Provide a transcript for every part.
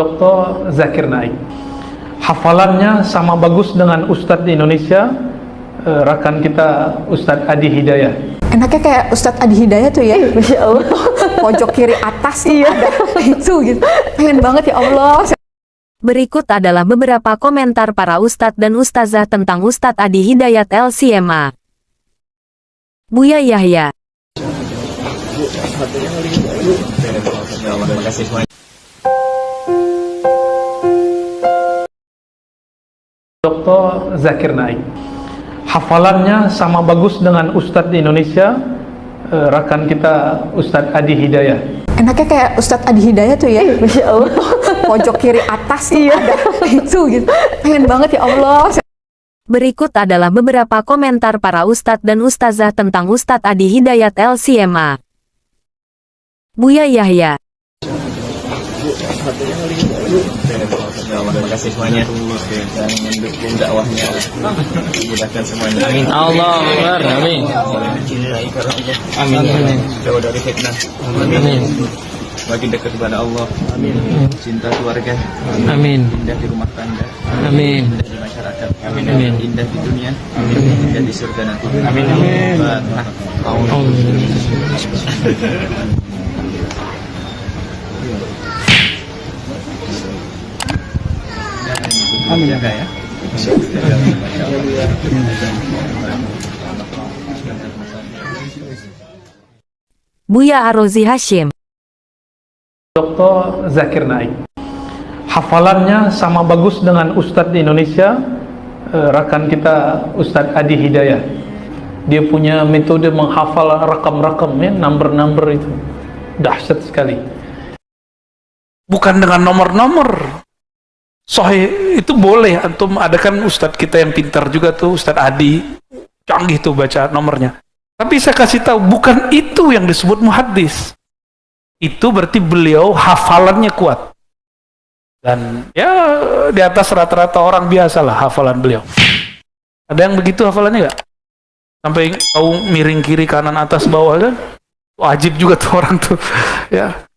Dr. Zakir Naik. Hafalannya sama bagus dengan Ustadz di Indonesia, rekan kita Ustadz Adi Hidayat. Enaknya kayak Ustadz Adi Hidayat tuh ya, Masya Allah. Pojok kiri atas tuh ada itu gitu. Pengen banget ya Allah. Berikut adalah beberapa komentar para ustadz dan ustazah tentang Ustadz Adi Hidayat LCMA. Buya Yahya. Dr. Zakir Naik. Hafalannya sama bagus dengan Ustadz di Indonesia, rekan kita Ustadz Adi Hidayat. Enaknya kayak Ustadz Adi Hidayat tuh ya, Masya Allah. Pojok kiri atas tuh ada itu gitu. Pengen banget ya Allah. Berikut adalah beberapa komentar para ustadz dan ustazah tentang Ustadz Adi Hidayat LCMA. Buya Yahya. Terima kasih semuanya dan mendukung dakwahnya. Mudahkan semuanya. Amin. Allah Akbar. Amin. Amin. Jauh dari fitnah. Amin. Makin dekat kepada Allah. Amin. Cinta keluarga. Amin. Indah di rumah tangga. Amin. Indah di masyarakat. Amin. Amin. Indah di dunia. Amin. Indah di surga nanti. Amin. Amin. Amin ya. Buya Arozi Hashim. Dr. Zakir Naik. Hafalannya sama bagus dengan Ustadz di Indonesia, rekan kita Ustadz Adi Hidayat. Dia punya metode menghafal rakam-rakam ya, number-number itu dahsyat sekali. Bukan dengan nomor-nomor. Sahih itu boleh, antum ada kan Ustadz kita yang pintar juga tuh, Ustadz Adi, canggih tuh baca nomornya. Tapi saya kasih tahu, bukan itu yang disebut muhaddis. Itu berarti beliau hafalannya kuat. Dan ya di atas rata-rata orang biasa lah hafalan beliau. Ada yang begitu hafalannya nggak? Sampai tahu miring kiri kanan atas bawah kan? Wajib juga tuh orang tuh. Ya.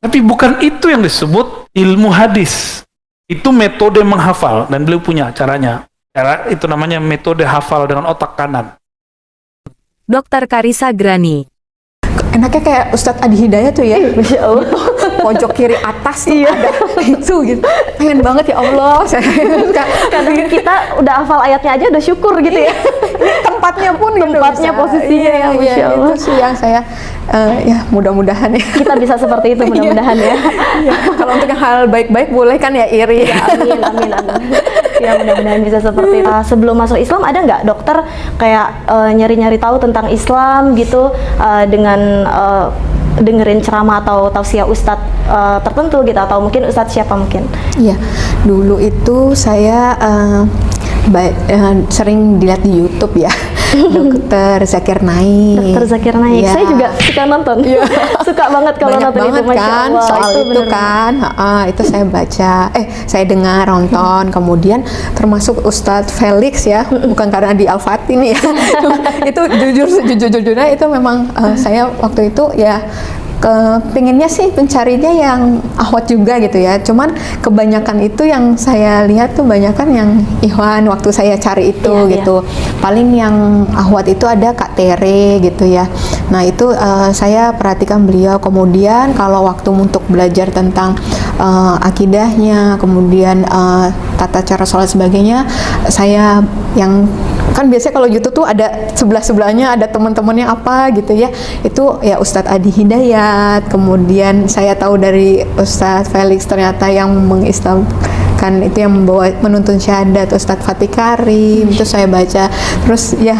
Tapi bukan itu yang disebut ilmu hadis. Itu metode menghafal dan beliau punya caranya. Cara itu namanya metode hafal dengan otak kanan. Dr. Karissa Grani. Enaknya kayak Ustadz Adi Hidayat tuh ya, Masya Allah. Pojok kiri atas tuh ada itu gitu. Pengen banget ya Allah. Kadang kita udah hafal ayatnya aja udah syukur gitu ya. Tempatnya pun Tempatnya, posisinya ya, Masya Allah. Itu sih yang saya ya mudah-mudahan ya. Kita bisa seperti itu mudah-mudahan ya. Kalau untuk hal baik-baik boleh kan ya iri. Ya, amin. Ya mudah-mudahan bisa seperti itu. Sebelum masuk Islam ada nggak dokter kayak nyari-nyari tahu tentang Islam gitu dengan dengerin ceramah atau tausiah ustadz tertentu gitu, atau mungkin ustadz siapa mungkin? Iya, dulu itu saya sering dilihat di YouTube ya. Dokter Zakir Naik. Dokter Zakir Naik. Ya. Saya juga suka nonton. Ya. Suka banget kalau banyak nonton banget itu, Masya kan Allah. soal itu kan. Itu saya baca, saya dengar, nonton. Kemudian termasuk Ustadz Felix ya, bukan karena di Al-Fatih nih ya. Itu jujur-jujurnya itu memang saya waktu itu ya pengennya sih pencarinya yang ahwat juga gitu ya, cuman kebanyakan itu yang saya lihat tuh banyakan yang ikhwan waktu saya cari itu gitu. Paling yang ahwat itu ada Kak Tere gitu ya. Nah itu saya perhatikan beliau. Kemudian kalau waktu untuk belajar tentang akidahnya, kemudian tata cara sholat sebagainya, saya yang kan biasanya kalau YouTube tuh ada sebelah-sebelahnya ada teman-temannya apa gitu ya, itu ya Ustadz Adi Hidayat. Kemudian saya tahu dari Ustadz Felix ternyata yang mengislamkan itu yang membawa menuntun syahadat Ustadz Fatih Karim, itu saya baca terus ya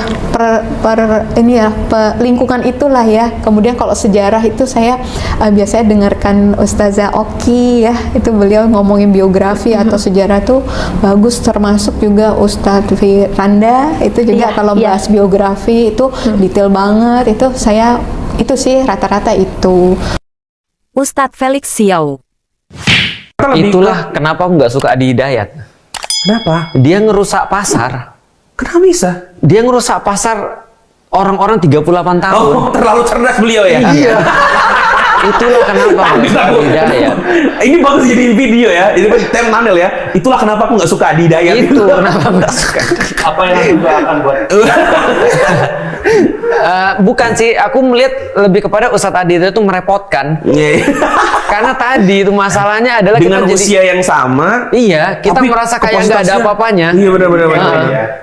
lingkungan itulah ya. Kemudian kalau sejarah itu saya biasanya dengarkan Ustazah Oki ya, itu beliau ngomongin biografi atau sejarah tuh bagus, termasuk juga Ustadz Firanda itu juga kalau bahas biografi itu detail banget. Itu saya itu sih rata-rata itu. Ustadz Felix Siau. Itulah kenapa aku nggak suka Adi Hidayat. Kenapa? Dia ngerusak pasar. Kenapa bisa? Dia ngerusak pasar orang-orang 38 tahun. Oh, terlalu cerdas beliau ya? Iya. Itulah kenapa aku nggak suka Adi Hidayat. Ini bagus jadi video ya. Ini tem thumbnail ya. Itulah kenapa aku nggak suka Adi Hidayat. Itu kenapa aku nggak suka. Apa yang juga akan buat Bukan sih, aku melihat lebih kepada Ustadz Adi Hidayat itu merepotkan. Iya. Karena tadi itu masalahnya adalah Dengan kita usia yang sama. Iya, kita tapi merasa kayak nggak ada kapasitasnya- apa-apanya. Iya benar-benar.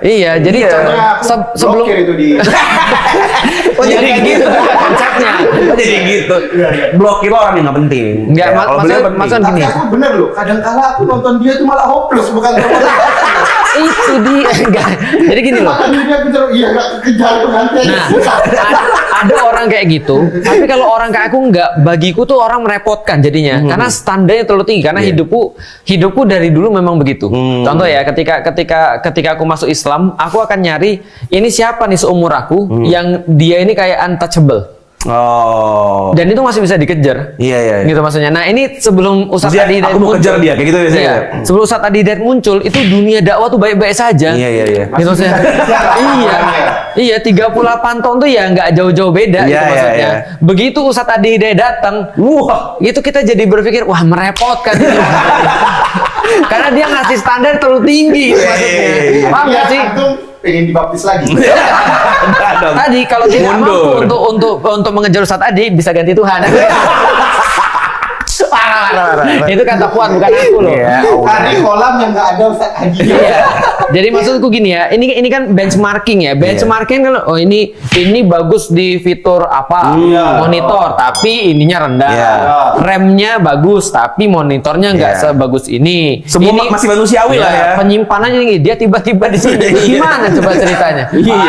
Iya, jadi Iya. contoh, sebelum itu di Oh Ya, jadi kayak gitu konsepnya. Oh jadi gitu. Blokir orang yang nggak penting. Nggak, Ya, kalau beliau penting. maksud gini. Tapi aku bener loh, kadang-kala aku nonton dia itu malah hopeless, bukan Itu dia enggak. Jadi gini loh. Makan dia kejar, iya nggak kejar pengantin. Nah, ada orang kayak gitu. Tapi kalau orang kayak aku enggak, bagiku tuh orang merepotkan jadinya. Karena standarnya terlalu tinggi. Karena hidupku dari dulu memang begitu. Contoh ya, ketika aku masuk Islam, aku akan nyari ini siapa nih seumur aku yang dia ini kayak untouchable. Oh. Dan itu masih bisa dikejar. Iya. Gitu maksudnya. Nah, ini sebelum Ustadz Dia, Adi Hidayat aku mau muncul. kejar dia kayak gitu biasanya. Iya. Sebelum Ustadz Adi Hidayat muncul, itu dunia dakwah tuh baik-baik saja. Iya. Gitu maksudnya. Iya, 38 tahun tuh ya nggak jauh-jauh beda gitu Iya, maksudnya. iya. Begitu Ustadz Adi Hidayat datang, itu kita jadi berpikir, wah merepotkan ini. Karena dia ngasih standar terlalu tinggi gitu maksudnya. Paham nggak sih? Antum pengen dibaptis lagi. Tadi kalau tidak Mundur. mampu untuk mengejar Ustadz Adi, bisa ganti Tuhan. Parah. Itu kata Puan, bukan aku loh. Iya. Tadi kolam yang nggak ada Ustaz Haji. Iya. Jadi maksudku gini ya, ini kan benchmarking ya. Benchmarking kan oh ini bagus di fitur apa? Iya. Monitor, tapi ininya rendah. Iya. RAM-nya bagus, tapi monitornya nggak Iya. sebagus ini. Semua ini masih manusiawi lah ya. Penyimpanannya tinggi, dia tiba-tiba di sini. Iya. Gimana coba ceritanya? Iya.